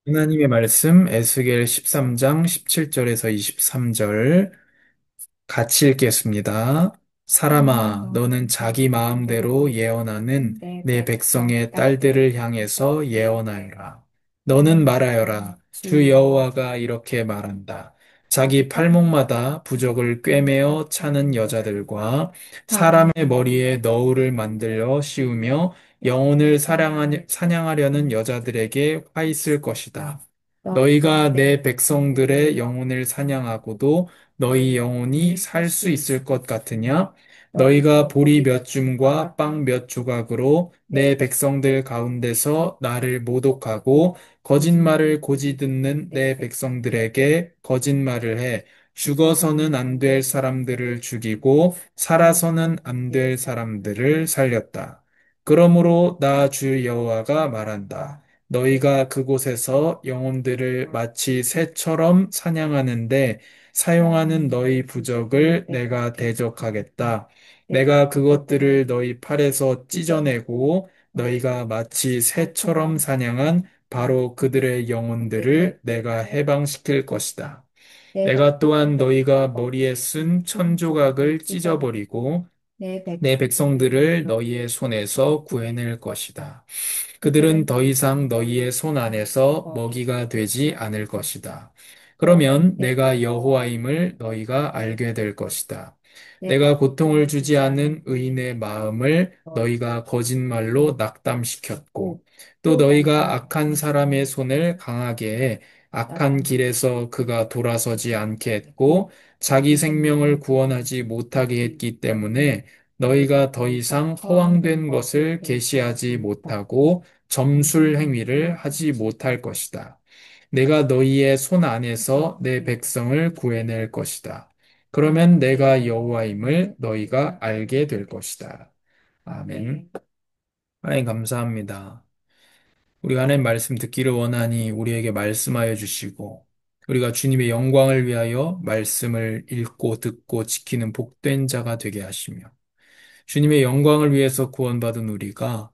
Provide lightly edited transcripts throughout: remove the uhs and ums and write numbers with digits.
하나님의 말씀 에스겔 13장 17절에서 23절 같이 읽겠습니다. 사람아, 너는 자기 마음대로 예언하는 내 백성의 딸들을 향해서 예언하여라. 너는 말하여라. 주 여호와가 이렇게 말한다. 자기 팔목마다 부적을 꿰매어 차는 여자들과 사람의 머리에 너울을 만들어 씌우며 영혼을 사냥하려는 여자들에게 화 있을 것이다. 너희가 내 백성들의 영혼을 사냥하고도 너희 영혼이 살 수 있을 것 같으냐? 너희가 보리 몇 줌과 빵 몇 조각으로 내 백성들 가운데서 나를 모독하고 거짓말을 고지 듣는 내 백성들에게 거짓말을 해 죽어서는 안 될 사람들을 죽이고 살아서는 안 될 사람들을 살렸다. 그러므로 나 주 여호와가 말한다. 너희가 그곳에서 영혼들을 마치 새처럼 사냥하는데 사용하는 너희 부적을 내가 대적하겠다. 내가 그것들을 너희 팔에서 찢어내고 너희가 마치 새처럼 사냥한 바로 그들의 영혼들을 내가 해방시킬 것이다. 내가 또한 너희가 머리에 쓴 천조각을 찢어버리고 내 백성들을 너희의 손에서 구해낼 것이다. 그들은 더 이상 너희의 손 안에서 먹이가 되지 않을 것이다. 그러면 내가 여호와임을 너희가 알게 될 것이다. 내가 고통을 주지 않은 의인의 마음을 너희가 거짓말로 낙담시켰고, 또 너희가 악한 사람의 손을 강하게 해 악한 길에서 그가 돌아서지 않게 했고, 자기 생명을 구원하지 못하게 했기 때문에 너희가 더 이상 허황된 것을 계시하지 못하고 점술 행위를 하지 못할 것이다. 내가 너희의 손 안에서 내 백성을 구해낼 것이다. 그러면 내가 여호와임을 너희가 알게 될 것이다. 아멘. 하나님 감사합니다. 우리가 하나님 말씀 듣기를 원하니 우리에게 말씀하여 주시고 우리가 주님의 영광을 위하여 말씀을 읽고 듣고 지키는 복된 자가 되게 하시며 주님의 영광을 위해서 구원받은 우리가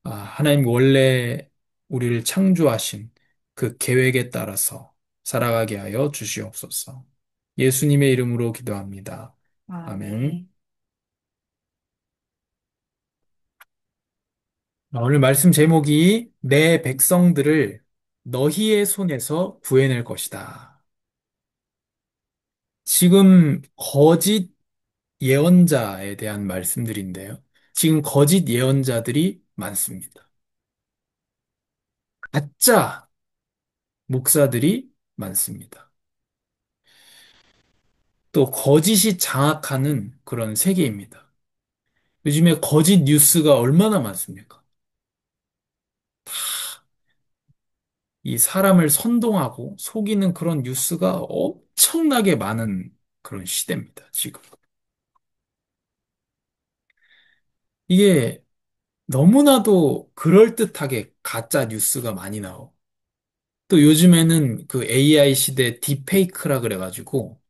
하나님 원래 우리를 창조하신 그 계획에 따라서 살아가게 하여 주시옵소서. 예수님의 이름으로 기도합니다. 아멘. 오늘 말씀 제목이 내 백성들을 너희의 손에서 구해낼 것이다. 지금 거짓 예언자에 대한 말씀들인데요. 지금 거짓 예언자들이 많습니다. 가짜 목사들이 많습니다. 또 거짓이 장악하는 그런 세계입니다. 요즘에 거짓 뉴스가 얼마나 많습니까? 이 사람을 선동하고 속이는 그런 뉴스가 엄청나게 많은 그런 시대입니다, 지금. 이게 너무나도 그럴듯하게 가짜 뉴스가 많이 나오고, 또 요즘에는 그 AI 시대 딥페이크라 그래가지고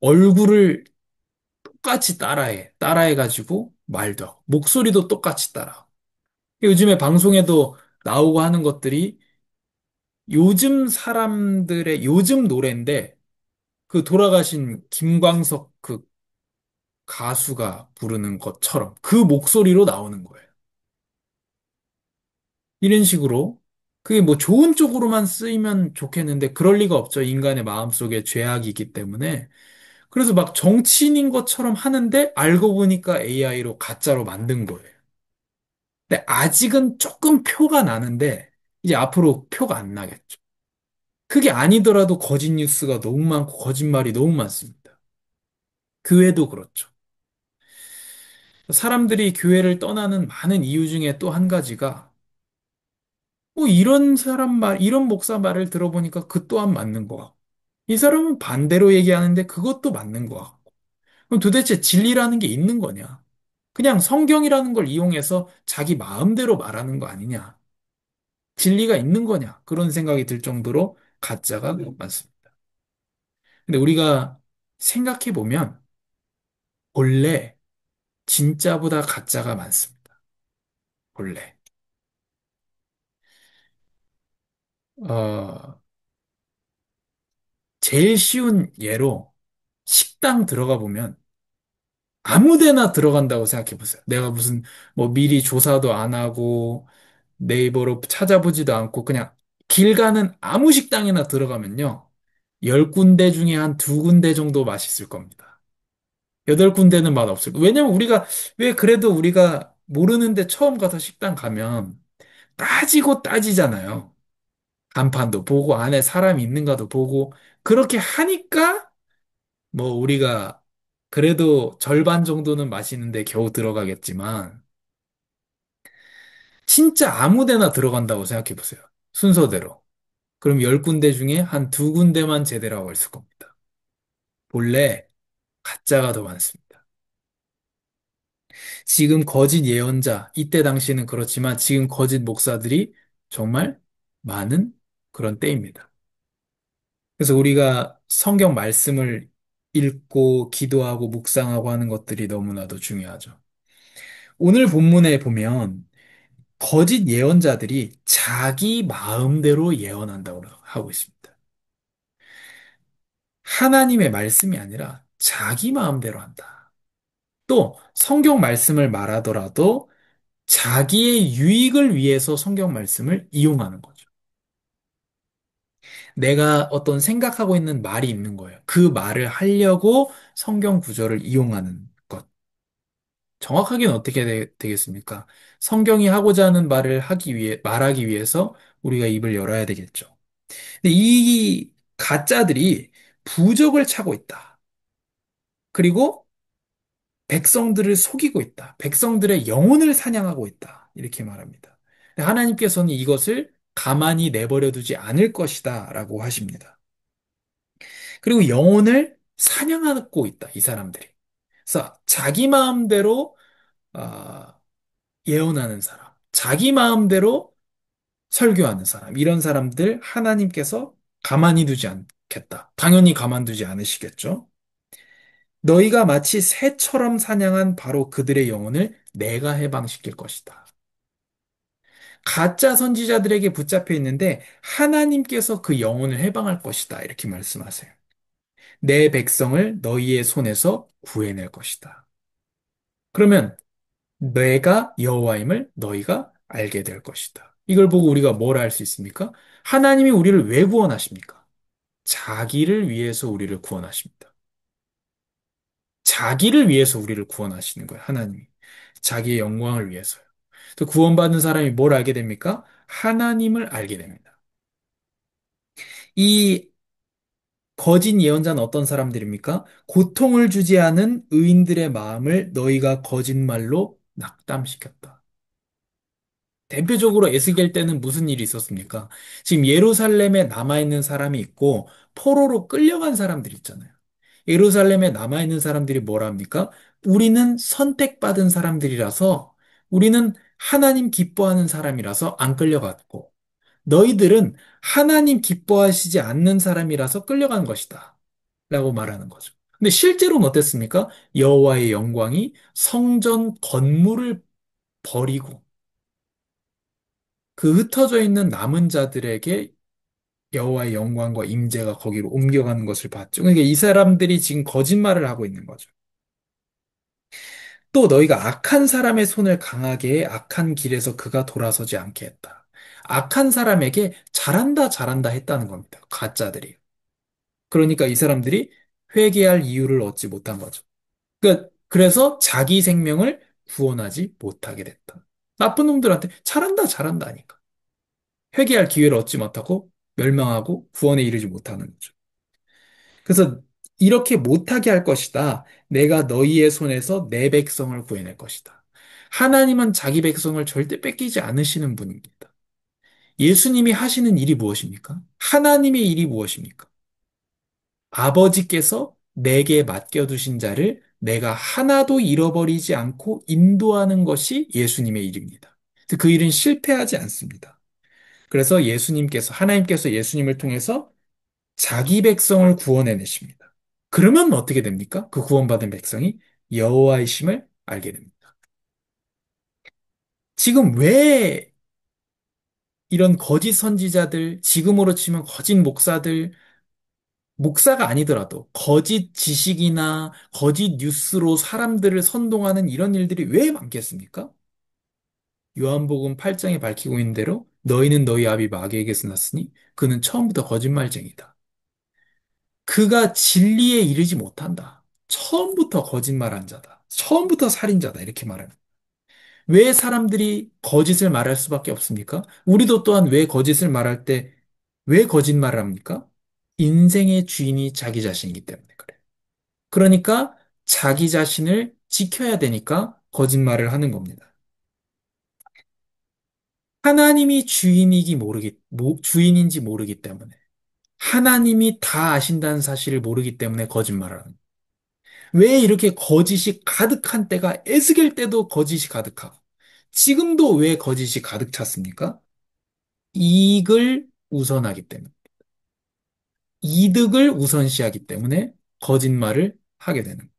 얼굴을 똑같이 따라해가지고 말도 하고, 목소리도 똑같이 따라. 요즘에 방송에도 나오고 하는 것들이 요즘 사람들의 요즘 노래인데 그 돌아가신 김광석 그 가수가 부르는 것처럼 그 목소리로 나오는 거예요. 이런 식으로 그게 뭐 좋은 쪽으로만 쓰이면 좋겠는데 그럴 리가 없죠. 인간의 마음속에 죄악이 있기 때문에. 그래서 막 정치인인 것처럼 하는데 알고 보니까 AI로 가짜로 만든 거예요. 근데 아직은 조금 표가 나는데 이제 앞으로 표가 안 나겠죠. 그게 아니더라도 거짓 뉴스가 너무 많고 거짓말이 너무 많습니다. 교회도 그렇죠. 사람들이 교회를 떠나는 많은 이유 중에 또 한 가지가 뭐 이런 사람 말, 이런 목사 말을 들어보니까 그 또한 맞는 것 같고 이 사람은 반대로 얘기하는데 그것도 맞는 것 같고 그럼 도대체 진리라는 게 있는 거냐? 그냥 성경이라는 걸 이용해서 자기 마음대로 말하는 거 아니냐? 진리가 있는 거냐? 그런 생각이 들 정도로 가짜가 많습니다. 근데 우리가 생각해 보면 본래 진짜보다 가짜가 많습니다. 본래. 어, 제일 쉬운 예로 식당 들어가 보면 아무 데나 들어간다고 생각해 보세요. 내가 무슨 뭐 미리 조사도 안 하고 네이버로 찾아보지도 않고 그냥 길 가는 아무 식당에나 들어가면요. 10군데 중에 한 2군데 정도 맛있을 겁니다. 8군데는 맛없을 거예요. 왜냐면 왜 그래도 우리가 모르는데 처음 가서 식당 가면 따지고 따지잖아요. 간판도 보고 안에 사람이 있는가도 보고 그렇게 하니까 뭐 우리가 그래도 절반 정도는 마시는데 겨우 들어가겠지만 진짜 아무 데나 들어간다고 생각해 보세요. 순서대로. 그럼 10군데 중에 한 2군데만 제대로 하고 있을 겁니다. 본래 가짜가 더 많습니다. 지금 거짓 예언자, 이때 당시는 그렇지만 지금 거짓 목사들이 정말 많은 그런 때입니다. 그래서 우리가 성경 말씀을 읽고 기도하고 묵상하고 하는 것들이 너무나도 중요하죠. 오늘 본문에 보면 거짓 예언자들이 자기 마음대로 예언한다고 하고 있습니다. 하나님의 말씀이 아니라 자기 마음대로 한다. 또 성경 말씀을 말하더라도 자기의 유익을 위해서 성경 말씀을 이용하는 거죠. 내가 어떤 생각하고 있는 말이 있는 거예요. 그 말을 하려고 성경 구절을 이용하는 것. 정확하게는 어떻게 되겠습니까? 성경이 하고자 하는 말을 말하기 위해서 우리가 입을 열어야 되겠죠. 근데 이 가짜들이 부적을 차고 있다. 그리고 백성들을 속이고 있다. 백성들의 영혼을 사냥하고 있다. 이렇게 말합니다. 하나님께서는 이것을 가만히 내버려 두지 않을 것이다. 라고 하십니다. 그리고 영혼을 사냥하고 있다. 이 사람들이. 그래서 자기 마음대로 아, 예언하는 사람, 자기 마음대로 설교하는 사람, 이런 사람들 하나님께서 가만히 두지 않겠다. 당연히 가만두지 않으시겠죠. 너희가 마치 새처럼 사냥한 바로 그들의 영혼을 내가 해방시킬 것이다. 가짜 선지자들에게 붙잡혀 있는데 하나님께서 그 영혼을 해방할 것이다. 이렇게 말씀하세요. 내 백성을 너희의 손에서 구해낼 것이다. 그러면 내가 여호와임을 너희가 알게 될 것이다. 이걸 보고 우리가 뭘 알 수 있습니까? 하나님이 우리를 왜 구원하십니까? 자기를 위해서 우리를 구원하십니다. 자기를 위해서 우리를 구원하시는 거예요, 하나님이. 자기의 영광을 위해서요. 또 구원받은 사람이 뭘 알게 됩니까? 하나님을 알게 됩니다. 이 거짓 예언자는 어떤 사람들입니까? 고통을 주지 않은 의인들의 마음을 너희가 거짓말로 낙담시켰다. 대표적으로 에스겔 때는 무슨 일이 있었습니까? 지금 예루살렘에 남아있는 사람이 있고 포로로 끌려간 사람들이 있잖아요. 예루살렘에 남아있는 사람들이 뭐라 합니까? 우리는 선택받은 사람들이라서 우리는 하나님 기뻐하는 사람이라서 안 끌려갔고 너희들은 하나님 기뻐하시지 않는 사람이라서 끌려간 것이다. 라고 말하는 거죠. 근데 실제로는 어땠습니까? 여호와의 영광이 성전 건물을 버리고 그 흩어져 있는 남은 자들에게 여호와의 영광과 임재가 거기로 옮겨가는 것을 봤죠. 그러니까 이 사람들이 지금 거짓말을 하고 있는 거죠. 또 너희가 악한 사람의 손을 강하게 해 악한 길에서 그가 돌아서지 않게 했다. 악한 사람에게 잘한다, 잘한다 했다는 겁니다. 가짜들이. 그러니까 이 사람들이 회개할 이유를 얻지 못한 거죠. 그래서 자기 생명을 구원하지 못하게 됐다. 나쁜 놈들한테 잘한다, 잘한다 하니까. 회개할 기회를 얻지 못하고 멸망하고 구원에 이르지 못하는 거죠. 그래서 이렇게 못하게 할 것이다. 내가 너희의 손에서 내 백성을 구해낼 것이다. 하나님은 자기 백성을 절대 뺏기지 않으시는 분입니다. 예수님이 하시는 일이 무엇입니까? 하나님의 일이 무엇입니까? 아버지께서 내게 맡겨두신 자를 내가 하나도 잃어버리지 않고 인도하는 것이 예수님의 일입니다. 그 일은 실패하지 않습니다. 그래서 하나님께서 예수님을 통해서 자기 백성을 구원해내십니다. 그러면 어떻게 됩니까? 그 구원받은 백성이 여호와의 심을 알게 됩니다. 지금 왜 이런 거짓 선지자들, 지금으로 치면 거짓 목사들, 목사가 아니더라도 거짓 지식이나 거짓 뉴스로 사람들을 선동하는 이런 일들이 왜 많겠습니까? 요한복음 8장에 밝히고 있는 대로 너희는 너희 아비 마귀에게서 났으니 그는 처음부터 거짓말쟁이다. 그가 진리에 이르지 못한다. 처음부터 거짓말한 자다. 처음부터 살인자다. 이렇게 말합니다. 왜 사람들이 거짓을 말할 수밖에 없습니까? 우리도 또한 왜 거짓을 말할 때 왜 거짓말을 합니까? 인생의 주인이 자기 자신이기 때문에 그래요. 그러니까 자기 자신을 지켜야 되니까 거짓말을 하는 겁니다. 하나님이 주인인지 모르기 때문에 하나님이 다 아신다는 사실을 모르기 때문에 거짓말을 하는 거예요. 왜 이렇게 거짓이 가득한 때가 에스겔 때도 거짓이 가득하고 지금도 왜 거짓이 가득 찼습니까? 이익을 우선하기 때문에 이득을 우선시하기 때문에 거짓말을 하게 되는 거예요.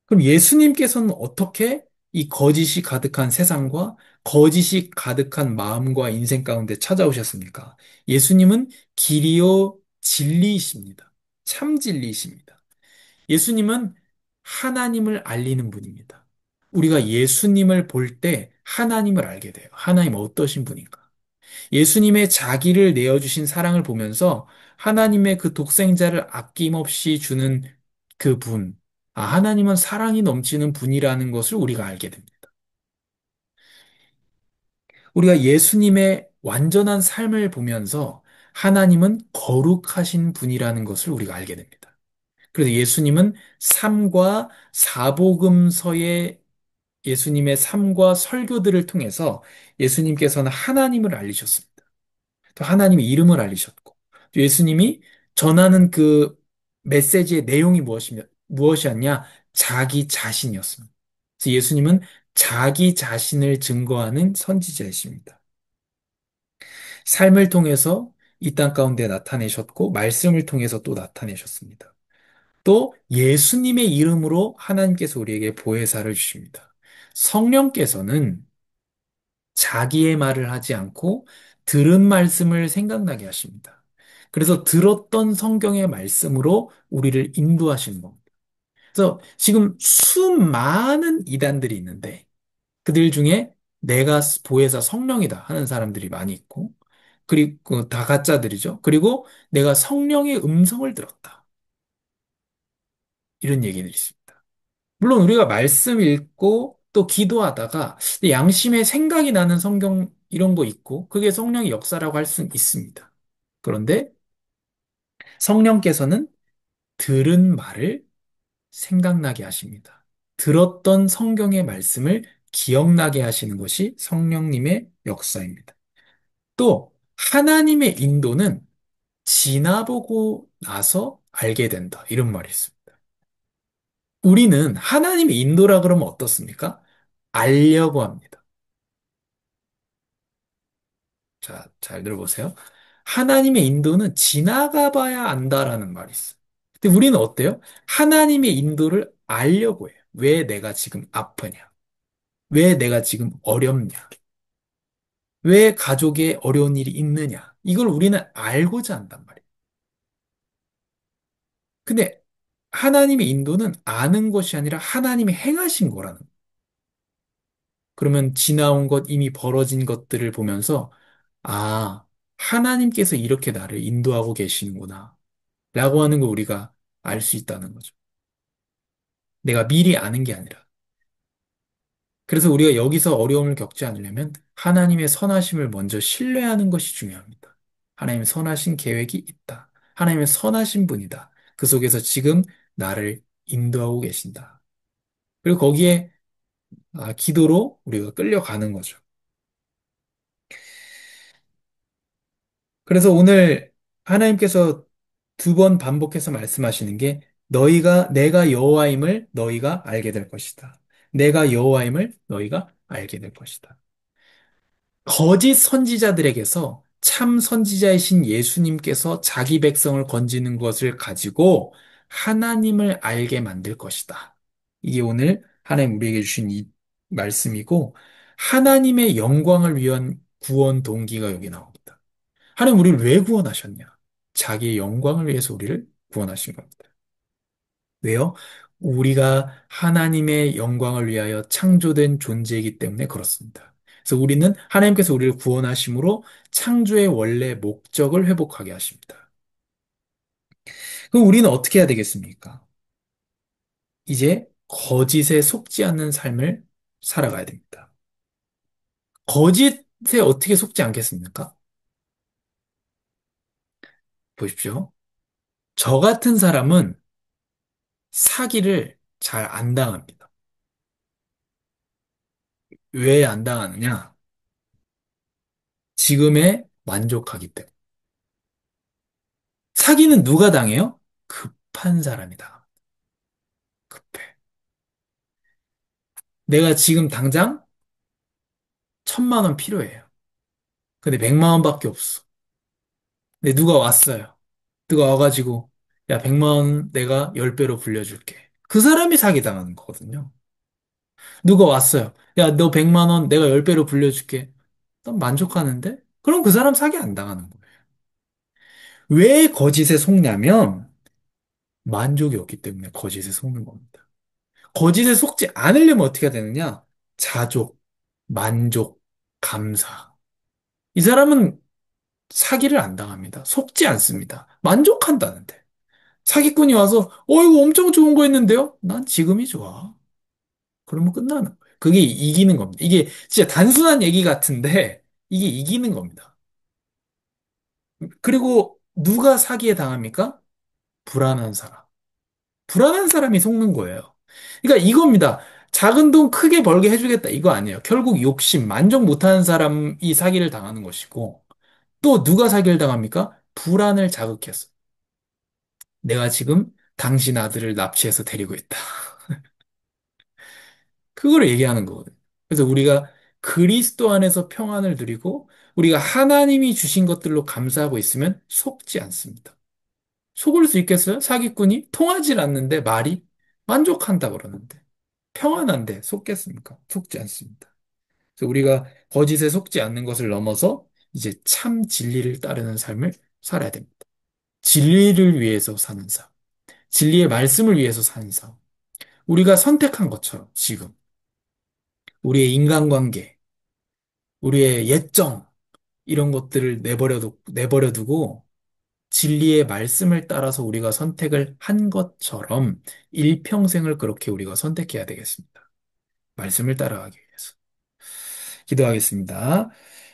그럼 예수님께서는 어떻게 이 거짓이 가득한 세상과 거짓이 가득한 마음과 인생 가운데 찾아오셨습니까? 예수님은 길이요 진리이십니다. 참 진리이십니다. 예수님은 하나님을 알리는 분입니다. 우리가 예수님을 볼 때 하나님을 알게 돼요. 하나님 어떠신 분인가? 예수님의 자기를 내어주신 사랑을 보면서 하나님의 그 독생자를 아낌없이 주는 그 분, 하나님은 사랑이 넘치는 분이라는 것을 우리가 알게 됩니다. 우리가 예수님의 완전한 삶을 보면서 하나님은 거룩하신 분이라는 것을 우리가 알게 됩니다. 그래서 예수님은 삶과 사복음서의 예수님의 삶과 설교들을 통해서 예수님께서는 하나님을 알리셨습니다. 또 하나님의 이름을 알리셨고, 또 예수님이 전하는 그 메시지의 내용이 무엇이었냐? 자기 자신이었습니다. 그래서 예수님은 자기 자신을 증거하는 선지자이십니다. 삶을 통해서 이 땅 가운데 나타내셨고, 말씀을 통해서 또 나타내셨습니다. 또 예수님의 이름으로 하나님께서 우리에게 보혜사를 주십니다. 성령께서는 자기의 말을 하지 않고 들은 말씀을 생각나게 하십니다. 그래서 들었던 성경의 말씀으로 우리를 인도하시는 겁니다. 그래서 지금 수많은 이단들이 있는데 그들 중에 내가 보혜사 성령이다 하는 사람들이 많이 있고 그리고 다 가짜들이죠. 그리고 내가 성령의 음성을 들었다. 이런 얘기들이 있습니다. 물론 우리가 말씀 읽고 또 기도하다가 양심에 생각이 나는 성경 이런 거 있고 그게 성령의 역사라고 할 수 있습니다. 그런데 성령께서는 들은 말을 생각나게 하십니다. 들었던 성경의 말씀을 기억나게 하시는 것이 성령님의 역사입니다. 또 하나님의 인도는 지나보고 나서 알게 된다. 이런 말이 있습니다. 우리는 하나님의 인도라 그러면 어떻습니까? 알려고 합니다. 자, 잘 들어보세요. 하나님의 인도는 지나가 봐야 안다라는 말이 있어요. 근데 우리는 어때요? 하나님의 인도를 알려고 해요. 왜 내가 지금 아프냐? 왜 내가 지금 어렵냐? 왜 가족에 어려운 일이 있느냐? 이걸 우리는 알고자 한단 말이에요. 근데 하나님의 인도는 아는 것이 아니라 하나님이 행하신 거라는 거예요. 그러면 지나온 것, 이미 벌어진 것들을 보면서 아, 하나님께서 이렇게 나를 인도하고 계시는구나. 라고 하는 걸 우리가 알 수 있다는 거죠. 내가 미리 아는 게 아니라. 그래서 우리가 여기서 어려움을 겪지 않으려면 하나님의 선하심을 먼저 신뢰하는 것이 중요합니다. 하나님의 선하신 계획이 있다. 하나님의 선하신 분이다. 그 속에서 지금 나를 인도하고 계신다. 그리고 거기에 기도로 우리가 끌려가는 거죠. 그래서 오늘 하나님께서 두 번 반복해서 말씀하시는 게 너희가 내가 여호와임을 너희가 알게 될 것이다. 내가 여호와임을 너희가 알게 될 것이다. 거짓 선지자들에게서 참 선지자이신 예수님께서 자기 백성을 건지는 것을 가지고 하나님을 알게 만들 것이다. 이게 오늘 하나님 우리에게 주신 이 말씀이고 하나님의 영광을 위한 구원 동기가 여기 나옵니다. 하나님 우리를 왜 구원하셨냐? 자기의 영광을 위해서 우리를 구원하신 겁니다. 왜요? 우리가 하나님의 영광을 위하여 창조된 존재이기 때문에 그렇습니다. 그래서 우리는 하나님께서 우리를 구원하심으로 창조의 원래 목적을 회복하게 하십니다. 그럼 우리는 어떻게 해야 되겠습니까? 이제 거짓에 속지 않는 삶을 살아가야 됩니다. 거짓에 어떻게 속지 않겠습니까? 보십시오. 저 같은 사람은 사기를 잘 안 당합니다. 왜 안 당하느냐? 지금에 만족하기 때문에. 사기는 누가 당해요? 급한 사람이다. 급해. 내가 지금 당장 1,000만 원 필요해요. 근데 100만 원밖에 없어. 근데 누가 왔어요. 누가 와가지고, 야, 100만 원 내가 10배로 불려줄게. 그 사람이 사기당하는 거거든요. 누가 왔어요. 야, 너 100만 원 내가 10배로 불려줄게. 난 만족하는데? 그럼 그 사람 사기 안 당하는 거예요. 왜 거짓에 속냐면, 만족이 없기 때문에 거짓에 속는 겁니다. 거짓에 속지 않으려면 어떻게 해야 되느냐? 자족, 만족, 감사. 이 사람은 사기를 안 당합니다. 속지 않습니다. 만족한다는데. 사기꾼이 와서, 이거 엄청 좋은 거 했는데요? 난 지금이 좋아. 그러면 끝나는 거예요. 그게 이기는 겁니다. 이게 진짜 단순한 얘기 같은데, 이게 이기는 겁니다. 그리고 누가 사기에 당합니까? 불안한 사람. 불안한 사람이 속는 거예요. 그러니까 이겁니다. 작은 돈 크게 벌게 해주겠다. 이거 아니에요. 결국 욕심, 만족 못하는 사람이 사기를 당하는 것이고, 또 누가 사기를 당합니까? 불안을 자극해서. 내가 지금 당신 아들을 납치해서 데리고 있다. 그거를 얘기하는 거거든요. 그래서 우리가 그리스도 안에서 평안을 누리고, 우리가 하나님이 주신 것들로 감사하고 있으면 속지 않습니다. 속을 수 있겠어요? 사기꾼이 통하지 않는데 말이 만족한다 그러는데. 평안한데 속겠습니까? 속지 않습니다. 그래서 우리가 거짓에 속지 않는 것을 넘어서 이제 참 진리를 따르는 삶을 살아야 됩니다. 진리를 위해서 사는 삶, 진리의 말씀을 위해서 사는 삶. 우리가 선택한 것처럼 지금 우리의 인간관계, 우리의 예정 이런 것들을 내버려두고 진리의 말씀을 따라서 우리가 선택을 한 것처럼 일평생을 그렇게 우리가 선택해야 되겠습니다. 말씀을 따라가기 위해서. 기도하겠습니다.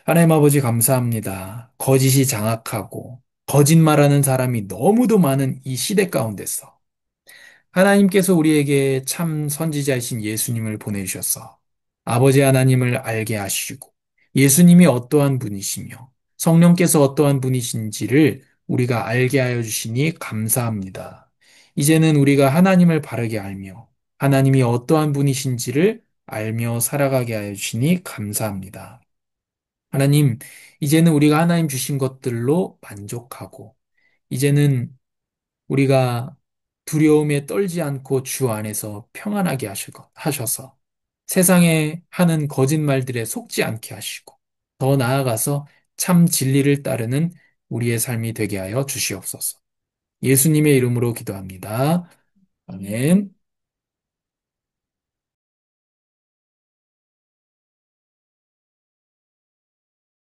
하나님 아버지 감사합니다. 거짓이 장악하고 거짓말하는 사람이 너무도 많은 이 시대 가운데서 하나님께서 우리에게 참 선지자이신 예수님을 보내주셔서 아버지 하나님을 알게 하시고 예수님이 어떠한 분이시며 성령께서 어떠한 분이신지를 우리가 알게 하여 주시니 감사합니다. 이제는 우리가 하나님을 바르게 알며 하나님이 어떠한 분이신지를 알며 살아가게 하여 주시니 감사합니다. 하나님, 이제는 우리가 하나님 주신 것들로 만족하고 이제는 우리가 두려움에 떨지 않고 주 안에서 평안하게 하셔서 세상에 하는 거짓말들에 속지 않게 하시고 더 나아가서 참 진리를 따르는 우리의 삶이 되게 하여 주시옵소서. 예수님의 이름으로 기도합니다. 아멘.